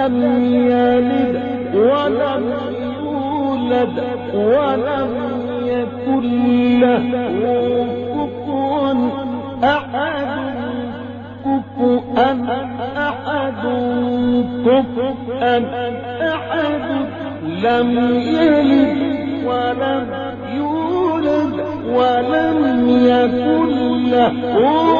لم يلد ولم يولد ولم يكن له كفوا أحد كفوا أحد كفوا أحد لم يلد ولم يولد ولم يكن له